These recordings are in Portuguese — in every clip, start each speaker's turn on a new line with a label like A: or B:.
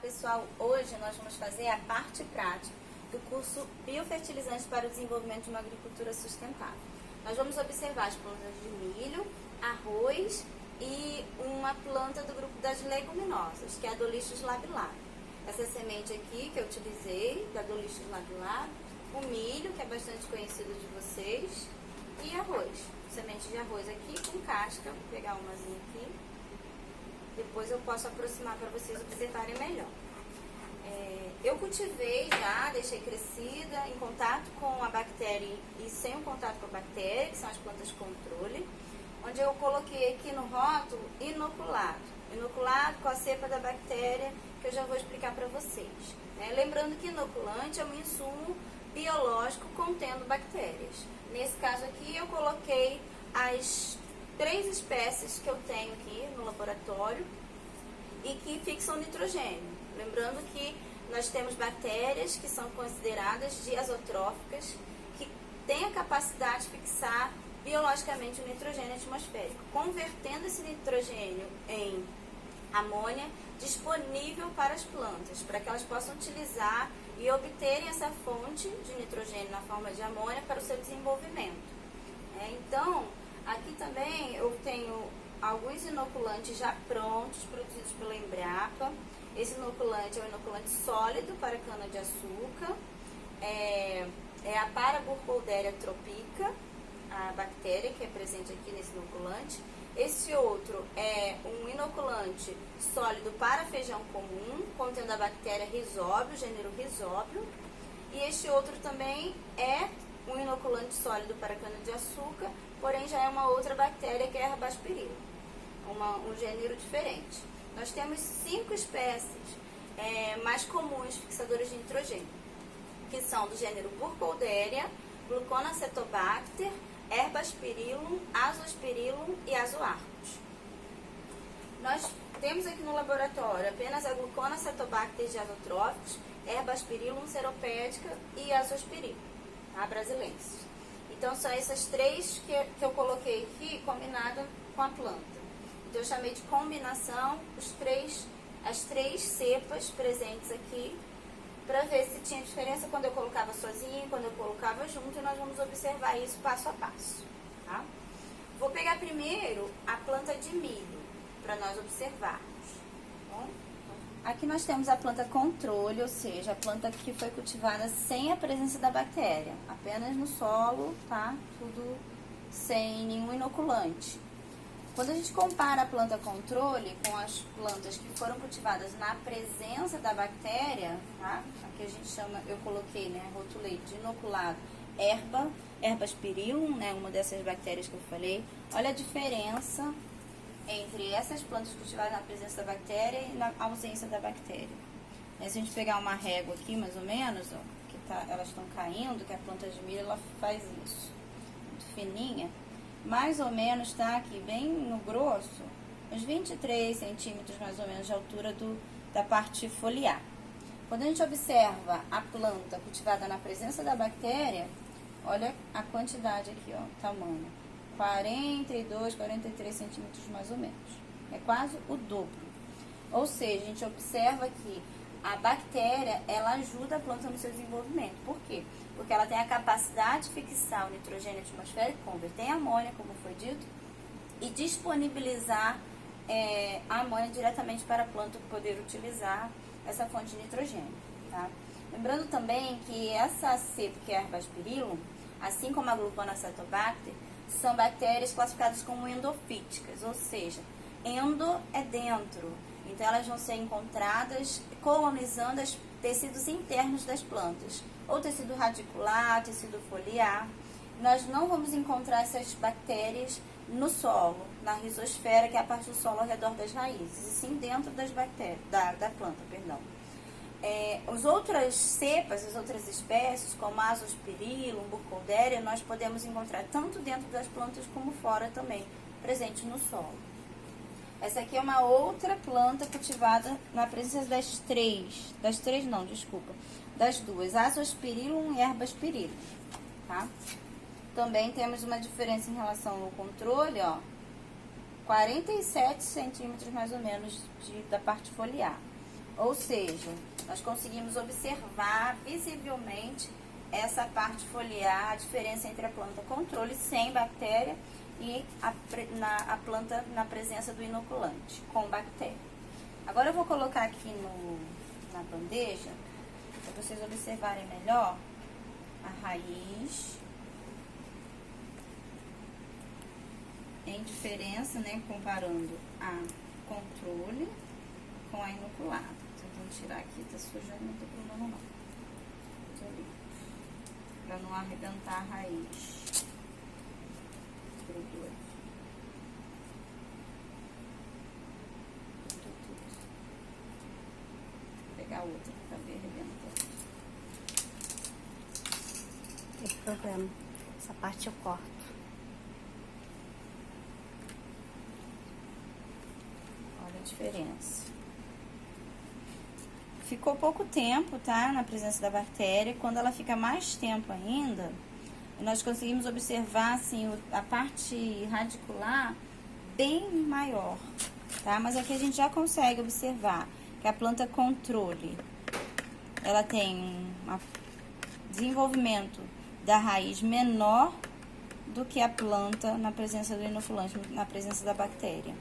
A: pessoal, hoje nós vamos fazer a parte prática do curso Biofertilizantes para o Desenvolvimento de uma Agricultura Sustentável. Nós vamos observar as plantas de milho, arroz e uma planta do grupo das leguminosas, que é a Dolichos labilatum. Essa semente aqui que eu utilizei, da Dolichos labilatum, o milho, que é bastante conhecido de vocês, e arroz. Semente de arroz aqui com casca, vou pegar umazinha aqui. Depois eu posso aproximar para vocês observarem melhor. Eu cultivei já, deixei crescida, em contato com a bactéria e sem o contato com a bactéria, que são as plantas controle, onde eu coloquei aqui no rótulo inoculado. Inoculado com a cepa da bactéria, que eu já vou explicar para vocês. Lembrando que inoculante é um insumo biológico contendo bactérias. Nesse caso aqui eu coloquei as 3 espécies que eu tenho aqui no laboratório e que fixam nitrogênio. Lembrando que nós temos bactérias que são consideradas diazotróficas, que têm a capacidade de fixar biologicamente o nitrogênio atmosférico, convertendo esse nitrogênio em amônia disponível para as plantas, para que elas possam utilizar e obterem essa fonte de nitrogênio na forma de amônia para o seu desenvolvimento. Então, aqui também eu tenho alguns inoculantes já prontos, produzidos pela Embrapa. Esse inoculante é um inoculante sólido para cana-de-açúcar. É a Paraburkholderia tropica, a bactéria que é presente aqui nesse inoculante. Esse outro é um inoculante sólido para feijão comum, contendo a bactéria Rhizóbio, gênero Rhizóbio. E este outro também é um inoculante sólido para cana-de-açúcar, porém já é uma outra bactéria que é a Herbaspirillum, um gênero diferente. Nós temos 5 espécies mais comuns fixadoras de nitrogênio, que são do gênero Burkholderia, Gluconacetobacter, Herbaspirillum, Azospirillum e Azoarctos. Nós temos aqui no laboratório apenas a Gluconacetobacter diazotróficos, Herbaspirillum seropédica e Azospirillum, a brasilensis. Então são essas 3 que eu coloquei aqui combinada com a planta. Então eu chamei de combinação as 3 cepas presentes aqui, para ver se tinha diferença quando eu colocava sozinha, quando eu colocava junto, e nós vamos observar isso passo a passo. Tá? Vou pegar primeiro a planta de milho, para nós observarmos. Bom, aqui nós temos a planta controle, ou seja, a planta que foi cultivada sem a presença da bactéria, apenas no solo, tá? Tudo sem nenhum inoculante. Quando a gente compara a planta controle com as plantas que foram cultivadas na presença da bactéria, tá? Aqui a gente chama, eu coloquei, rotulei de inoculado Herbaspirillum, uma dessas bactérias que eu falei. Olha a diferença entre essas plantas cultivadas na presença da bactéria e na ausência da bactéria. Se a gente pegar uma régua aqui, mais ou menos, ó, que elas estão caindo, que a planta de milho ela faz isso, muito fininha. Mais ou menos está aqui bem no grosso, uns 23 centímetros mais ou menos de altura da parte foliar. Quando a gente observa a planta cultivada na presença da bactéria, olha a quantidade aqui, ó, tamanho, 42, 43 centímetros mais ou menos. É quase o dobro. Ou seja, a gente observa que a bactéria, ela ajuda a planta no seu desenvolvimento. Por quê? Porque ela tem a capacidade de fixar o nitrogênio atmosférico, converter em amônia, como foi dito, e disponibilizar a amônia diretamente para a planta poder utilizar essa fonte de nitrogênio. Tá? Lembrando também que essa cepa, que é a Herbaspirillum, assim como a Gluconacetobacter, são bactérias classificadas como endofíticas, ou seja, endo é dentro. Então elas vão ser encontradas colonizando os tecidos internos das plantas, ou tecido radicular, tecido foliar. Nós não vamos encontrar essas bactérias no solo, na rizosfera, que é a parte do solo ao redor das raízes, e sim dentro das bactérias, da planta, perdão. As outras cepas, as outras espécies, como Azospirillum, Burkholderia, nós podemos encontrar tanto dentro das plantas como fora também, presente no solo. Essa aqui é uma outra planta cultivada na presença das duas, Azospirillum e Herbaspirillum, tá? Também temos uma diferença em relação ao controle, ó, 47 centímetros mais ou menos da parte foliar. Ou seja, nós conseguimos observar visivelmente essa parte foliar, a diferença entre a planta controle sem bactéria e a planta na presença do inoculante com bactéria. Agora eu vou colocar aqui na bandeja, para vocês observarem melhor a raiz em diferença, né, comparando a controle com a inoculada. Então, vamos tirar aqui, tá sujando, não tem problema não. Para não arrebentar a raiz. Grudou. Vou pegar outra para ver arrebentando.
B: Não tem problema. Essa parte eu corto.
A: Olha a diferença. Ficou pouco tempo, tá? Na presença da bactéria. Quando ela fica mais tempo ainda, nós conseguimos observar, assim, a parte radicular bem maior, tá? Mas aqui a gente já consegue observar que a planta controle, ela tem um desenvolvimento da raiz menor do que a planta na presença do inoculante, na presença da bactéria.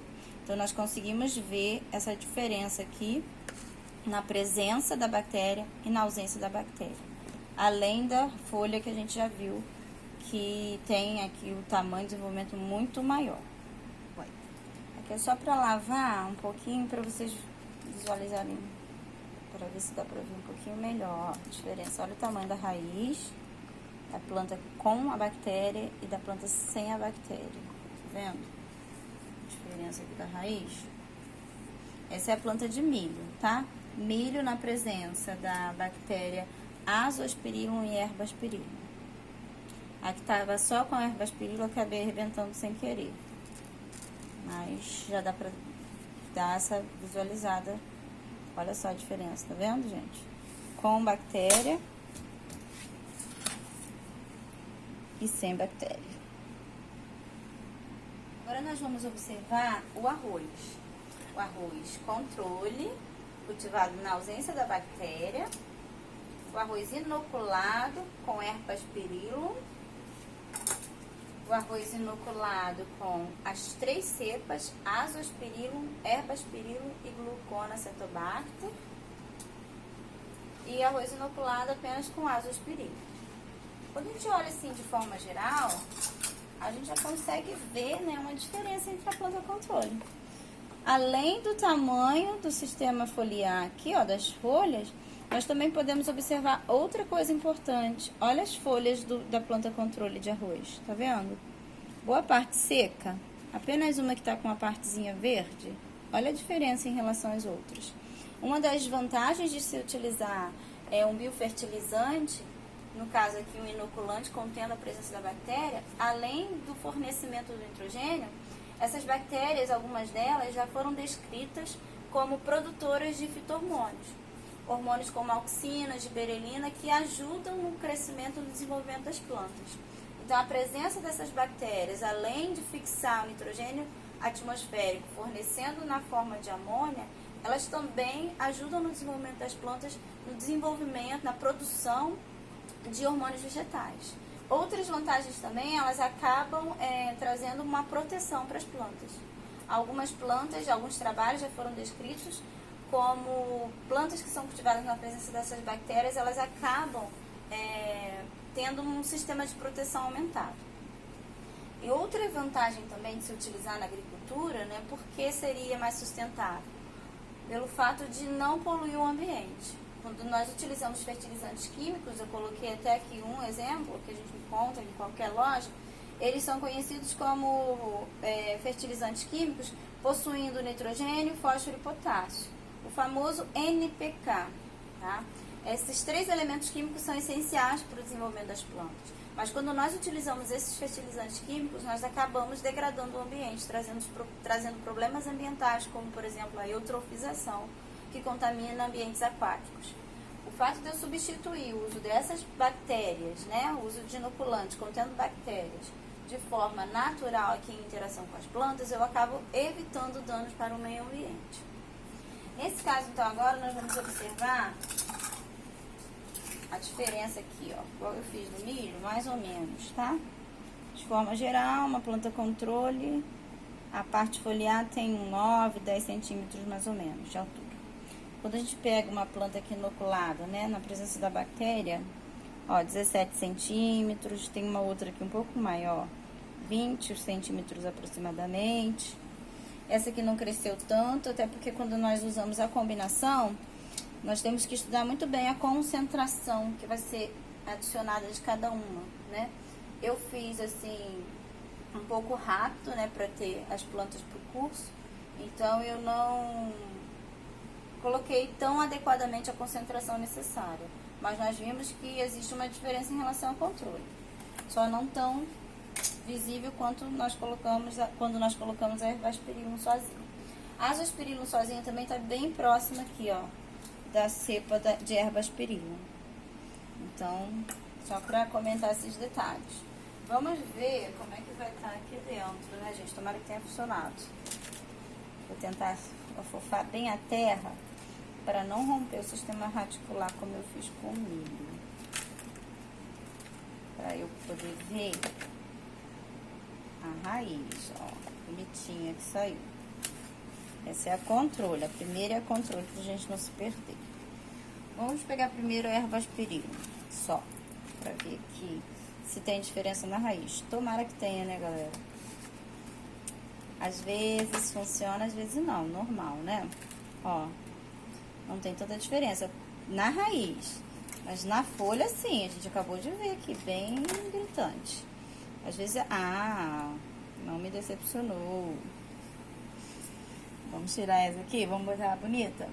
A: Então, nós conseguimos ver essa diferença aqui na presença da bactéria e na ausência da bactéria. Além da folha que a gente já viu, que tem aqui o tamanho de desenvolvimento muito maior. Aqui é só para lavar um pouquinho, para vocês visualizarem, para ver se dá para ver um pouquinho melhor a diferença. Olha o tamanho da raiz, da planta com a bactéria e da planta sem a bactéria. Tá vendo? A diferença aqui da raiz. Essa é a planta de milho, tá? Milho na presença da bactéria Azospirillum e Herbasperillum. A que estava só com a Herbasperillum, eu acabei arrebentando sem querer. Mas já dá pra dar essa visualizada. Olha só a diferença, tá vendo, gente? Com bactéria e sem bactéria. Agora nós vamos observar o arroz. O arroz controle, cultivado na ausência da bactéria. O arroz inoculado com Herbasperillum. O arroz inoculado com as 3 cepas, Azospirillum, Herbasperillum e Glucona cetobacter. E arroz inoculado apenas com Azospirillum. Quando a gente olha assim de forma geral, a gente já consegue ver, né, uma diferença entre a planta controle. Além do tamanho do sistema foliar aqui, ó, das folhas, nós também podemos observar outra coisa importante. Olha as folhas da planta controle de arroz, tá vendo? Boa parte seca, apenas uma que está com uma partezinha verde. Olha a diferença em relação às outras. Uma das vantagens de se utilizar um biofertilizante, no caso aqui um inoculante contendo a presença da bactéria, além do fornecimento do nitrogênio, essas bactérias, algumas delas, já foram descritas como produtoras de fito-hormônios. Hormônios como auxina, giberelina, que ajudam no crescimento e no desenvolvimento das plantas. Então, a presença dessas bactérias, além de fixar o nitrogênio atmosférico, fornecendo na forma de amônia, elas também ajudam no desenvolvimento das plantas, no desenvolvimento, na produção de hormônios vegetais. Outras vantagens também, elas acabam trazendo uma proteção para as plantas. Algumas plantas, alguns trabalhos já foram descritos como plantas que são cultivadas na presença dessas bactérias, elas acabam tendo um sistema de proteção aumentado. E outra vantagem também de se utilizar na agricultura, né, porque seria mais sustentável? Pelo fato de não poluir o ambiente. Quando nós utilizamos fertilizantes químicos, eu coloquei até aqui um exemplo que a gente encontra em qualquer loja, eles são conhecidos como fertilizantes químicos possuindo nitrogênio, fósforo e potássio, o famoso NPK, tá? Esses 3 elementos químicos são essenciais para o desenvolvimento das plantas, mas quando nós utilizamos esses fertilizantes químicos, nós acabamos degradando o ambiente, trazendo problemas ambientais, como por exemplo a eutrofização, que contamina ambientes aquáticos. O fato de eu substituir o uso dessas bactérias, né, o uso de inoculantes contendo bactérias, de forma natural aqui em interação com as plantas, eu acabo evitando danos para o meio ambiente. Nesse caso, então, agora nós vamos observar a diferença aqui, ó. Igual eu fiz no milho, mais ou menos, tá? De forma geral, uma planta controle, a parte foliar tem 9, 10 centímetros mais ou menos de altura. Quando a gente pega uma planta aqui inoculada, né, na presença da bactéria, ó, 17 centímetros, tem uma outra aqui um pouco maior, 20 centímetros aproximadamente. Essa aqui não cresceu tanto, até porque quando nós usamos a combinação, nós temos que estudar muito bem a concentração que vai ser adicionada de cada uma, né? Eu fiz assim, um pouco rápido, né, para ter as plantas para o curso, então eu não coloquei tão adequadamente a concentração necessária, mas nós vimos que existe uma diferença em relação ao controle, só não tão visível quanto nós colocamos quando nós colocamos a Ervaspirillum sozinho. A Azospirillum sozinha também está bem próxima aqui, ó, da cepa de Ervaspirillum. Então, só para comentar esses detalhes. Vamos ver como é que vai estar aqui dentro, né, gente? Tomara que tenha funcionado. Vou tentar afofar bem a terra para não romper o sistema radicular como eu fiz com o milho. Para eu poder ver a raiz, ó, bonitinha que saiu. Essa é a controle, a primeira é a controle, pra gente não se perder. Vamos pegar primeiro a Ervaspirillum, só, pra ver aqui se tem diferença na raiz. Tomara que tenha, né, galera? Às vezes funciona, às vezes não, normal, né? Ó, não tem tanta diferença na raiz, mas na folha sim, a gente acabou de ver aqui, bem gritante. Às vezes, não me decepcionou. Vamos tirar essa aqui, vamos botar ela bonita.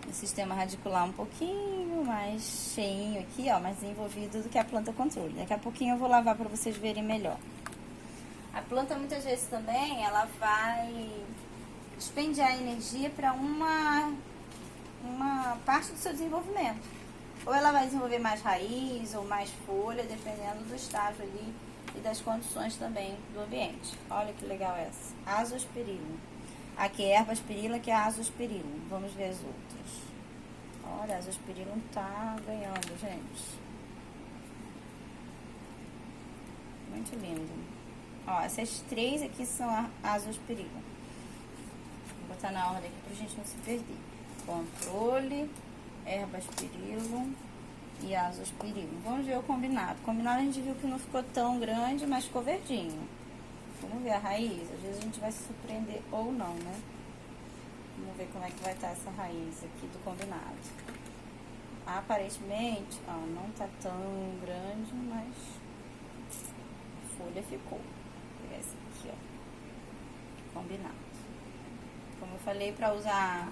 A: O sistema radicular um pouquinho mais cheinho aqui, ó, mais envolvido do que a planta controle. Daqui a pouquinho eu vou lavar para vocês verem melhor. A planta muitas vezes também, ela vai dispendiar energia para uma parte do seu desenvolvimento. Ou ela vai desenvolver mais raiz ou mais folha, dependendo do estágio ali e das condições também do ambiente. Olha que legal essa. Azospirillum. Aqui é Ervaspirillum, aqui é Azospirillum. Vamos ver as outras. Olha, a Azospirillum tá ganhando, gente. Muito lindo. Ó, essas três aqui são a Azospirillum. Vou botar na ordem aqui pra gente não se perder. Controle, Ervaspirillum e Azospirillum. Vamos ver o combinado. O combinado a gente viu que não ficou tão grande, mas ficou verdinho. Vamos ver a raiz. Às vezes a gente vai se surpreender ou não, né? Vamos ver como é que vai estar essa raiz aqui do combinado. Aparentemente, ó, não tá tão grande, mas a folha ficou. Vou pegar esse aqui, ó. Combinado. Como eu falei, para usar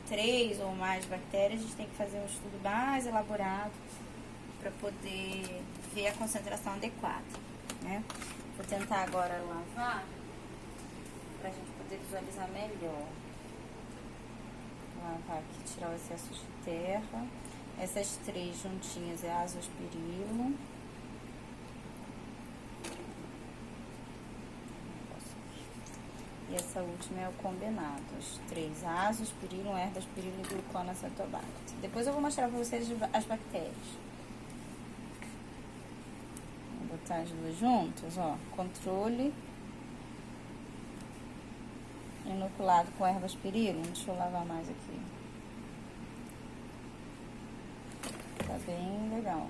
A: 3 ou mais bactérias, a gente tem que fazer um estudo mais elaborado para poder ver a concentração adequada, né? Vou tentar agora lavar para a gente poder visualizar melhor. Lavar aqui, tirar o excesso de terra. Essas 3 juntinhas é a Azospirillum. E essa última é o combinado, as 3, Azospirillum, Ervaspirillum e Glucona acetobacter. Depois eu vou mostrar para vocês as bactérias. Vou botar as duas juntas, ó, controle inoculado com Ervaspirillum. Deixa eu lavar mais aqui. Tá bem legal.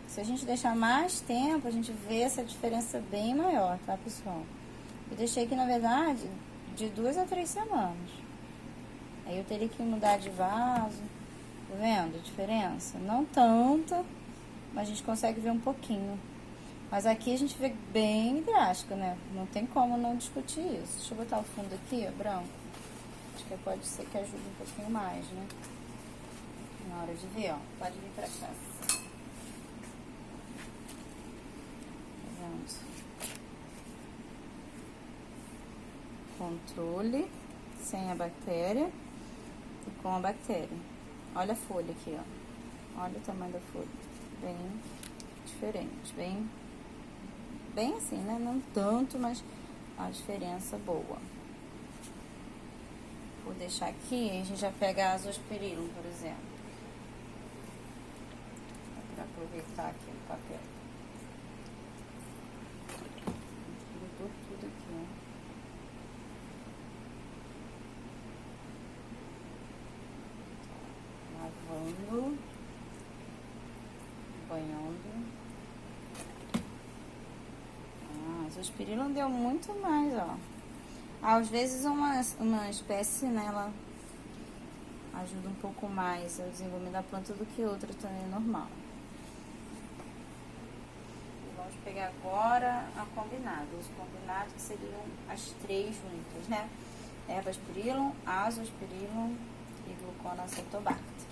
A: Se a gente deixar mais tempo, a gente vê essa diferença bem maior, tá, pessoal? Eu deixei aqui, na verdade, de 2 a 3 semanas. Aí eu teria que mudar de vaso. Tá vendo a diferença? Não tanta, mas a gente consegue ver um pouquinho. Mas aqui a gente vê bem drástica, né? Não tem como não discutir isso. Deixa eu botar o fundo aqui, ó, branco. Acho que pode ser que ajude um pouquinho mais, né? Na hora de ver, ó. Pode vir pra cá. Tá vendo? Controle sem a bactéria e com a bactéria. Olha a folha aqui, ó. Olha o tamanho da folha. Bem diferente, bem assim, né? Não tanto, mas a diferença boa. vou deixar aqui, a gente já pega a Azospirillum, por exemplo. Para aproveitar aqui o papel. Grudou tudo aqui, ó. Lavando, banhando. Azospirillum deu muito mais, ó. Às vezes uma espécie, né, ela ajuda um pouco mais ao desenvolvimento da planta do que outra também é normal. E vamos pegar agora a combinado. Os combinados que seriam as 3 juntas, né? Ervaspirillum, Azospirillum e Gluconacetobacter.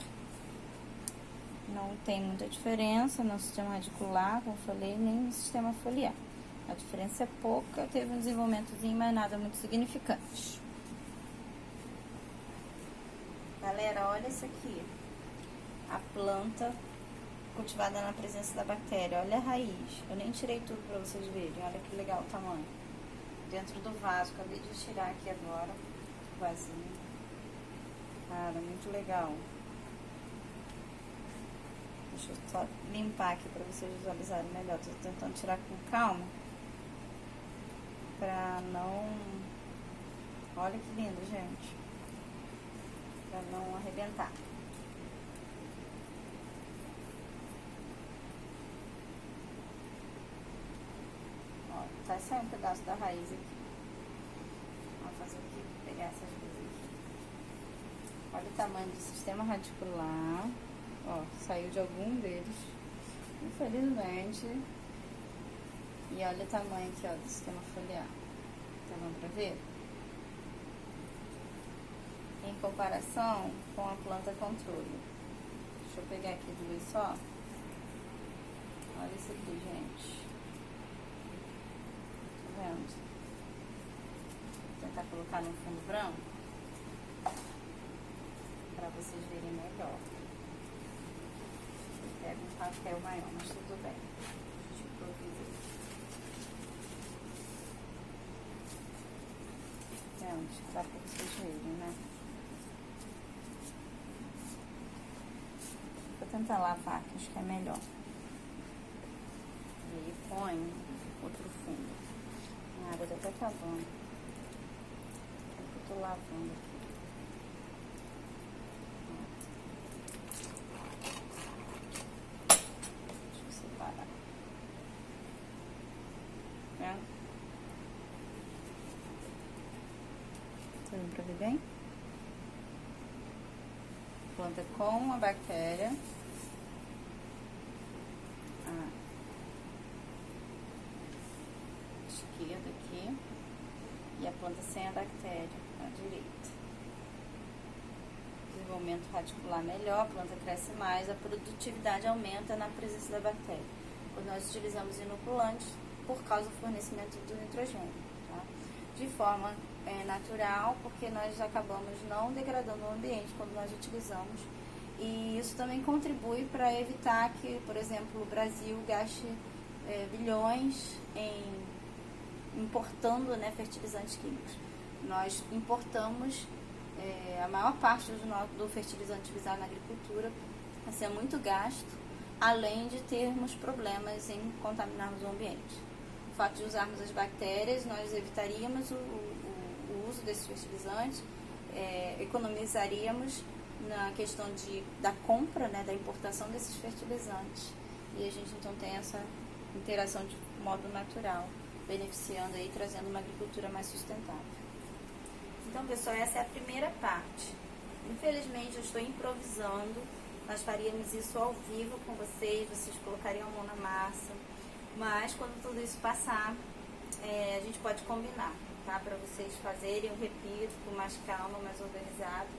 A: Não tem muita diferença no sistema radicular, como falei, nem no sistema foliar. A diferença é pouca, teve um desenvolvimentozinho, mas nada muito significante. Galera, olha isso aqui. A planta cultivada na presença da bactéria. Olha a raiz. Eu nem tirei tudo para vocês verem. Olha que legal o tamanho. Dentro do vaso. Acabei de tirar aqui agora. O vasinho. Cara, muito legal. Deixa eu só limpar aqui para vocês visualizarem melhor. Tô tentando tirar com calma. Pra não... Olha que lindo, gente. Pra não arrebentar. Ó, tá saindo um pedaço da raiz aqui. Vamos fazer aqui, pegar essas duas aqui. Olha o tamanho do sistema radicular. Ó, saiu de algum deles. Infelizmente. E olha o tamanho aqui, ó, do sistema foliar. Tá dando pra ver? Em comparação com a planta controle. Deixa eu pegar aqui 2 só. Olha isso aqui, gente. Tá vendo? Vou tentar colocar no fundo branco pra vocês verem melhor. Eu pego um papel maior, mas tudo bem. Deixa eu improvisar. Dá pra vocês verem, né? Vou tentar lavar, que acho que é melhor. E aí põe outro fundo. A água tá até acabando. Eu tô lavando aqui. Deixa eu separar. Vendo? Tá dando pra ver bem? Planta com a bactéria. A esquerda aqui. E a planta sem a bactéria, à direita. Desenvolvimento radicular melhor, a planta cresce mais, a produtividade aumenta na presença da bactéria. Quando nós utilizamos inoculantes, por causa do fornecimento do nitrogênio, tá? De forma natural, porque nós acabamos não degradando o ambiente quando nós utilizamos, e isso também contribui para evitar que, por exemplo, o Brasil gaste bilhões importando, né, fertilizantes químicos. Nós importamos a maior parte do fertilizante utilizado na agricultura, assim, é muito gasto, além de termos problemas em contaminarmos o ambiente. O fato de usarmos as bactérias, nós evitaríamos o uso desses fertilizantes, economizaríamos na questão da compra, né, da importação desses fertilizantes, e a gente então tem essa interação de modo natural, beneficiando aí, trazendo uma agricultura mais sustentável. Então, pessoal, essa é a primeira parte. Infelizmente, eu estou improvisando, nós faríamos isso ao vivo com vocês colocariam a mão na massa, mas quando tudo isso passar, a gente pode combinar, tá? Para vocês fazerem, eu repito, com mais calma, mais organizado.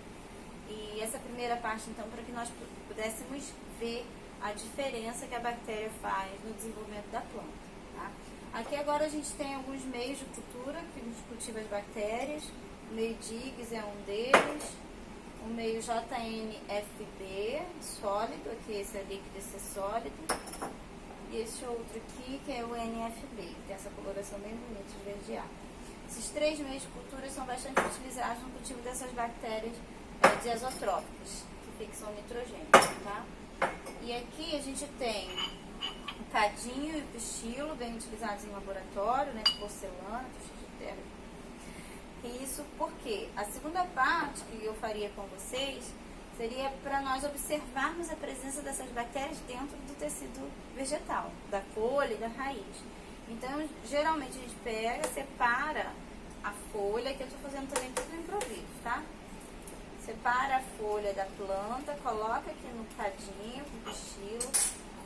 A: E essa primeira parte, então, para que nós pudéssemos ver a diferença que a bactéria faz no desenvolvimento da planta, tá? Aqui agora a gente tem alguns meios de cultura que a gente cultiva as bactérias. O meio Diggs é um deles. O meio JNFB, sólido, aqui esse é líquido, esse é sólido. E esse outro aqui, que é o NFB, que tem essa coloração bem bonita, esverdeada. Esses 3 meios de cultura são bastante utilizados no cultivo dessas bactérias diazotróficas, que fixam o nitrogênio, tá? E aqui a gente tem o cadinho e o pistilo, bem utilizados em laboratório, né, de porcelana, de terra. E isso porque a segunda parte que eu faria com vocês seria para nós observarmos a presença dessas bactérias dentro do tecido vegetal, da folha e da raiz. Então, geralmente a gente pega, separa a folha, que eu estou fazendo também tudo no improviso, tá? Separa a folha da planta, coloca aqui no cadinho, com o pistilo,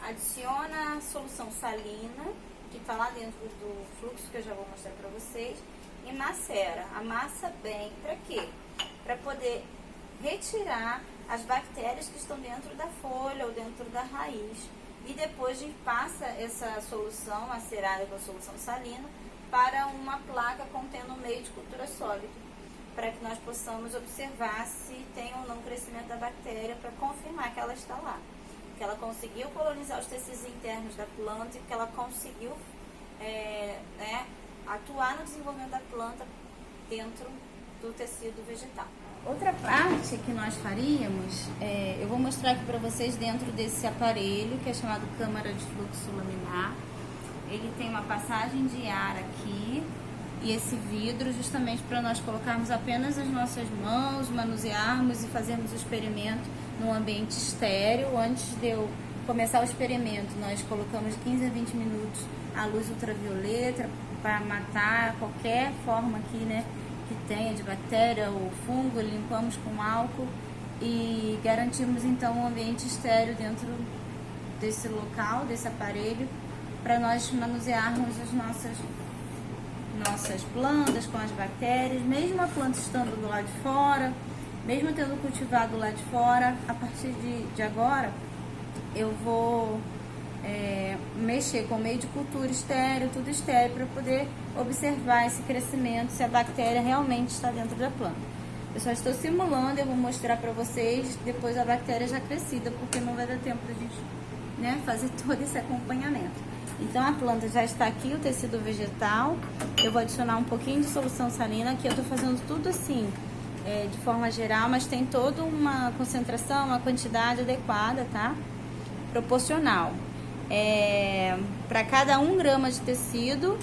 A: adiciona a solução salina, que está lá dentro do fluxo que eu já vou mostrar para vocês, e macera. Amassa bem, para quê? Para poder retirar as bactérias que estão dentro da folha ou dentro da raiz. E depois a gente passa essa solução macerada com a solução salina para uma placa contendo um meio de cultura sólido, para que nós possamos observar se tem ou não crescimento da bactéria, para confirmar que ela está lá, que ela conseguiu colonizar os tecidos internos da planta e que ela conseguiu atuar no desenvolvimento da planta dentro do tecido vegetal. Outra parte que nós faríamos, eu vou mostrar aqui para vocês dentro desse aparelho que é chamado câmara de fluxo laminar. Ele tem uma passagem de ar aqui e esse vidro justamente para nós colocarmos apenas as nossas mãos, manusearmos e fazermos o experimento num ambiente estéril. Antes de eu começar o experimento, nós colocamos 15 a 20 minutos a luz ultravioleta para matar qualquer forma aqui, né, que tenha de bactéria ou fungo. Limpamos com álcool e garantimos então um ambiente estéril dentro desse local, desse aparelho, para nós manusearmos as nossas plantas com as bactérias, mesmo a planta estando do lado de fora, mesmo tendo cultivado do lado de fora. A partir de agora eu vou mexer com meio de cultura estéreo, tudo estéreo, para poder observar esse crescimento, se a bactéria realmente está dentro da planta. Eu só estou simulando, eu vou mostrar para vocês depois a bactéria já crescida, porque não vai dar tempo da gente, né, fazer todo esse acompanhamento. Então a planta já está aqui, o tecido vegetal. Eu vou adicionar um pouquinho de solução salina, que eu estou fazendo tudo assim, de forma geral, mas tem toda uma concentração, uma quantidade adequada, tá? Proporcional. Para cada 1 grama de tecido,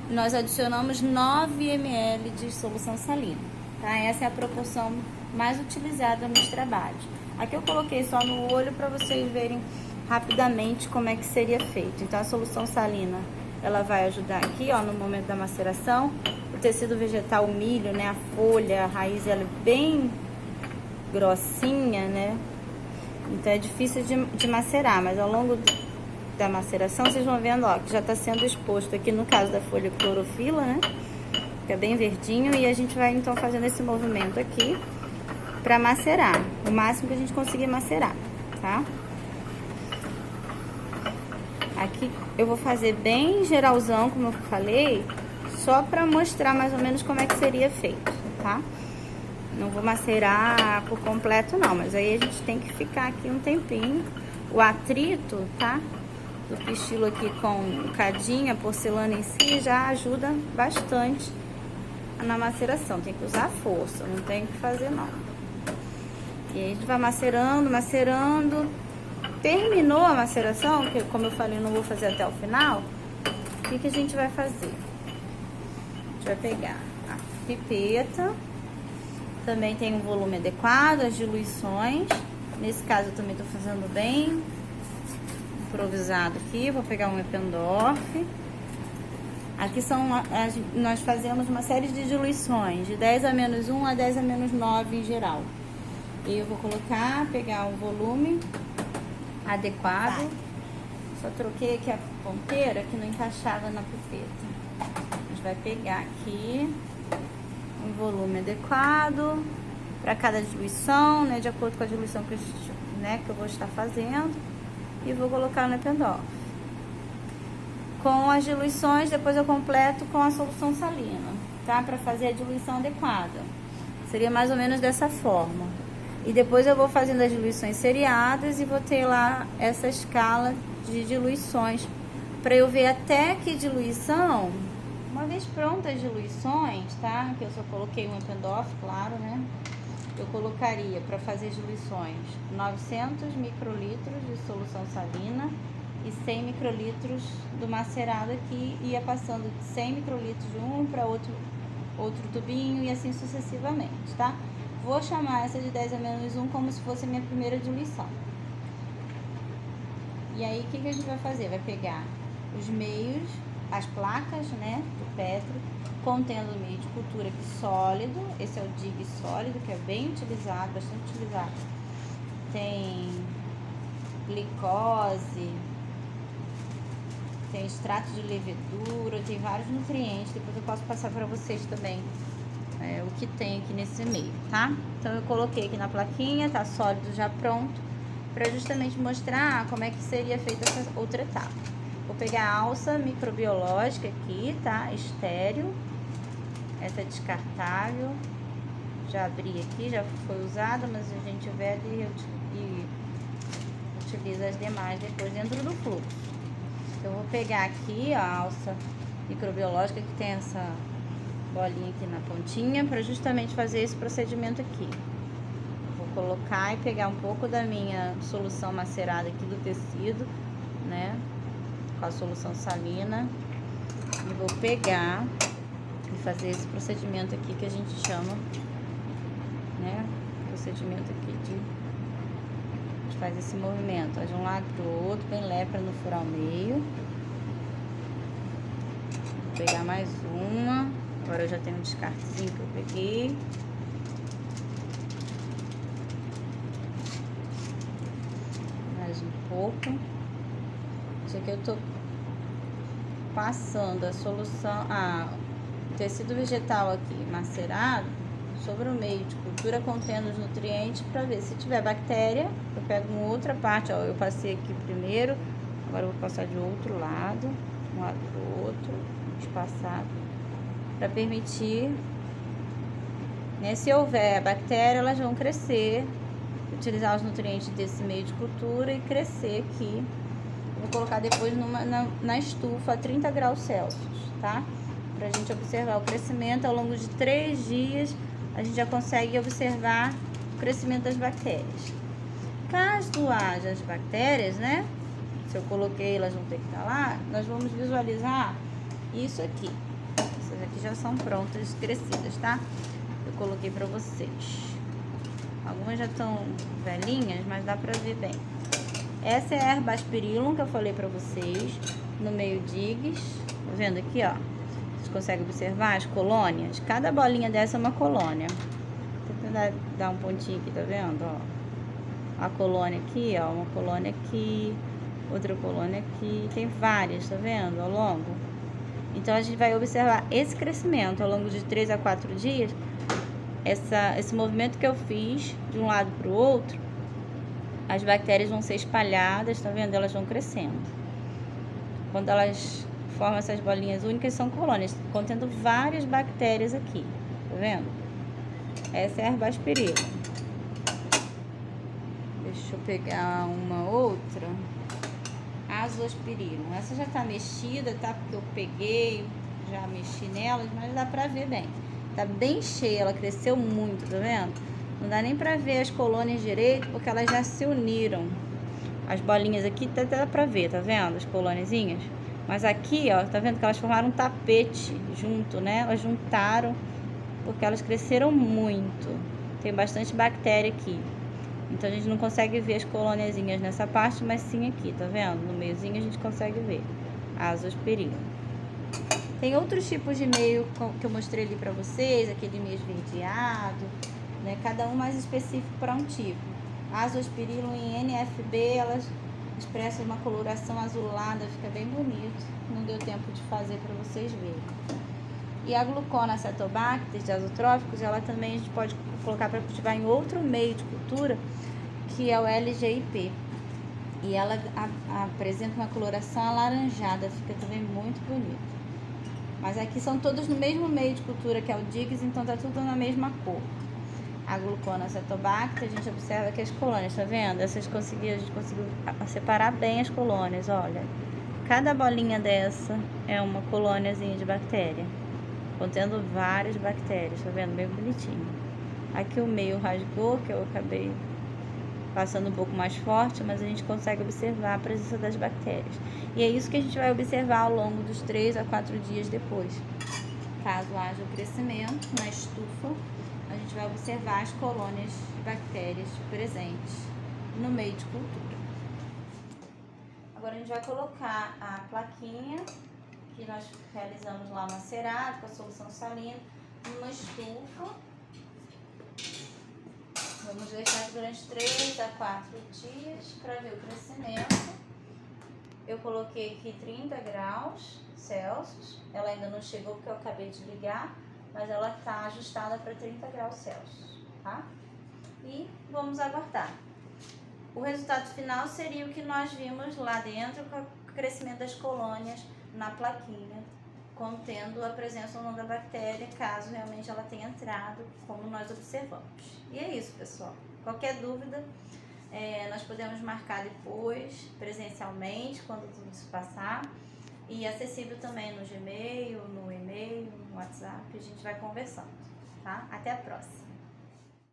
A: nós adicionamos 9 ml de solução salina, tá? Essa é a proporção mais utilizada nos trabalhos. Aqui eu coloquei só no olho para vocês verem rapidamente como é que seria feito. Então a solução salina, ela vai ajudar aqui, ó, no momento da maceração. O tecido vegetal, o milho, né, a folha, a raiz, ela é bem grossinha, né? Então é difícil de macerar, mas ao longo da maceração, vocês vão vendo, ó, que já está sendo exposto aqui, no caso da folha, clorofila, né? Que é bem verdinho, e a gente vai então fazendo esse movimento aqui para macerar, o máximo que a gente conseguir macerar, tá? Aqui eu vou fazer bem geralzão, como eu falei, só para mostrar mais ou menos como é que seria feito, tá? Não vou macerar por completo não, mas aí a gente tem que ficar aqui um tempinho. O atrito, tá, do pistilo aqui com o cadinho, a porcelana em si, já ajuda bastante na maceração. Tem que usar força, não tem o que fazer não. E aí a gente vai macerando, macerando. Terminou a maceração, que como eu falei, eu não vou fazer até o final. O que a gente vai fazer? A gente vai pegar a pipeta. Também tem um volume adequado, as diluições. Nesse caso eu também estou fazendo bem improvisado aqui. Vou pegar um Eppendorf. Aqui nós fazemos uma série de diluições, de 10 a menos 1 a 10 a menos 9 em geral. E eu vou pegar o volume adequado. Só troquei aqui a ponteira que não encaixava na pipeta. A gente vai pegar aqui um volume adequado para cada diluição, né, de acordo com a diluição que eu vou estar fazendo, e vou colocar no Eppendorf. Com as diluições, depois eu completo com a solução salina, tá? Para fazer a diluição adequada. Seria mais ou menos dessa forma. E depois eu vou fazendo as diluições seriadas e vou ter lá essa escala de diluições para eu ver até que diluição
C: Uma vez prontas as diluições, tá? Que eu só coloquei um Eppendorf, claro, né? Eu colocaria para fazer as diluições 900 microlitros de solução salina e 100 microlitros do macerado aqui, ia passando de 100 microlitros de um para outro tubinho e assim sucessivamente, tá? Vou chamar essa de 10 a menos 1 como se fosse a minha primeira diluição. E aí, o que a gente vai fazer? Vai pegar os meios, as placas, né, do Petri, contendo o meio de cultura aqui sólido. Esse é o DIG sólido, que é bem utilizado, bastante utilizado. Tem glicose, tem extrato de levedura, tem vários nutrientes. Depois eu posso passar para vocês também o que tem aqui nesse meio, tá? Então eu coloquei aqui na plaquinha, tá sólido já pronto, para justamente mostrar como é que seria feita essa outra etapa. Vou pegar a alça microbiológica aqui, tá? Estéreo. Essa é descartável. Já abri aqui, já foi usada, mas a gente vede e utiliza as demais depois dentro do fluxo. Então, eu vou pegar aqui a alça microbiológica, que tem essa bolinha aqui na pontinha, para justamente fazer esse procedimento aqui. Vou colocar e pegar um pouco da minha solução macerada aqui do tecido, né? Com a solução salina. E vou pegar e fazer esse procedimento aqui que a gente chama, né? Procedimento aqui a gente faz esse movimento, ó, de um lado pro outro, bem leve para não furar o meio. Vou pegar mais uma. Agora eu já tenho um descartezinho que eu peguei. Mais um pouco. Isso aqui eu tô passando a solução, o tecido vegetal aqui macerado sobre o meio de cultura contendo os nutrientes, para ver se tiver bactéria. Eu pego uma outra parte, ó, eu passei aqui primeiro, agora eu vou passar de outro lado, um lado pro outro, espaçado, para permitir, né, se houver bactéria, elas vão crescer, utilizar os nutrientes desse meio de cultura e crescer aqui. Vou colocar depois na estufa a 30 graus Celsius, tá? Pra gente observar o crescimento. Ao longo de 3 dias, a gente já consegue observar o crescimento das bactérias. Caso haja as bactérias, né? Se eu coloquei, elas vão ter que estar lá. Nós vamos visualizar isso aqui. Essas aqui já são prontas, crescidas, tá? Eu coloquei pra vocês. Algumas já estão velhinhas, mas dá pra ver bem. Essa é a erva asperilum que eu falei pra vocês, no meio digs. Tá vendo aqui, ó? Vocês conseguem observar as colônias? Cada bolinha dessa é uma colônia. Vou tentar dar um pontinho aqui, tá vendo? Ó, a colônia aqui, ó, uma colônia aqui, outra colônia aqui. Tem várias, tá vendo? Ao longo. Então, a gente vai observar esse crescimento ao longo de 3 a 4 dias. Esse movimento que eu fiz de um lado pro outro, as bactérias vão ser espalhadas, tá vendo? Elas vão crescendo. Quando elas formam essas bolinhas únicas, são colônias, contendo várias bactérias aqui, tá vendo? Essa é a erva asperilum. Deixa eu pegar uma outra. Azospirillum. Essa já tá mexida, tá? Porque eu peguei, já mexi nelas, mas dá pra ver bem. Tá bem cheia, ela cresceu muito, tá vendo? Não dá nem pra ver as colônias direito, porque elas já se uniram. As bolinhas aqui, dá pra ver, tá vendo? As colôniazinhas. Mas aqui, ó, tá vendo que elas formaram um tapete junto, né? Elas juntaram, porque elas cresceram muito. Tem bastante bactéria aqui. Então, a gente não consegue ver as colôniazinhas nessa parte, mas sim aqui, tá vendo? No meiozinho a gente consegue ver. Azospirillum. Tem outros tipos de meio que eu mostrei ali pra vocês, aquele meio esverdeado, né? Cada um mais específico para um tipo. Azospirillum e NFB, elas expressam uma coloração azulada, fica bem bonito. Não deu tempo de fazer para vocês verem. E a Glucona acetobacter de azotróficos, ela também a gente pode colocar para cultivar em outro meio de cultura, que é o LGIP. E ela apresenta uma coloração alaranjada, fica também muito bonito. Mas aqui são todos no mesmo meio de cultura, que é o Diggs, então tá tudo na mesma cor. A Glucona acetobacter, a gente observa que as colônias, tá vendo? A gente conseguiu separar bem as colônias, olha. Cada bolinha dessa é uma colôniazinha de bactéria, contendo várias bactérias, tá vendo? Bem bonitinho. Aqui o meio rasgou, que eu acabei passando um pouco mais forte, mas a gente consegue observar a presença das bactérias. E é isso que a gente vai observar ao longo dos 3 a 4 dias depois. Caso haja o crescimento na estufa, a gente vai observar as colônias de bactérias presentes no meio de cultura. Agora a gente vai colocar a plaquinha que nós realizamos lá macerado com a solução salina numa estufa. Vamos deixar durante 3 a 4 dias para ver o crescimento. Eu coloquei aqui 30 graus Celsius. Ela ainda não chegou porque eu acabei de ligar, mas ela está ajustada para 30 graus Celsius, tá? E vamos aguardar. O resultado final seria o que nós vimos lá dentro com o crescimento das colônias na plaquinha, contendo a presença ou não da bactéria, caso realmente ela tenha entrado, como nós observamos. E é isso, pessoal. Qualquer dúvida, nós podemos marcar depois, presencialmente, quando tudo isso passar, e acessível também no Gmail, no e-mail, no WhatsApp, a gente vai conversando, tá? Até a próxima!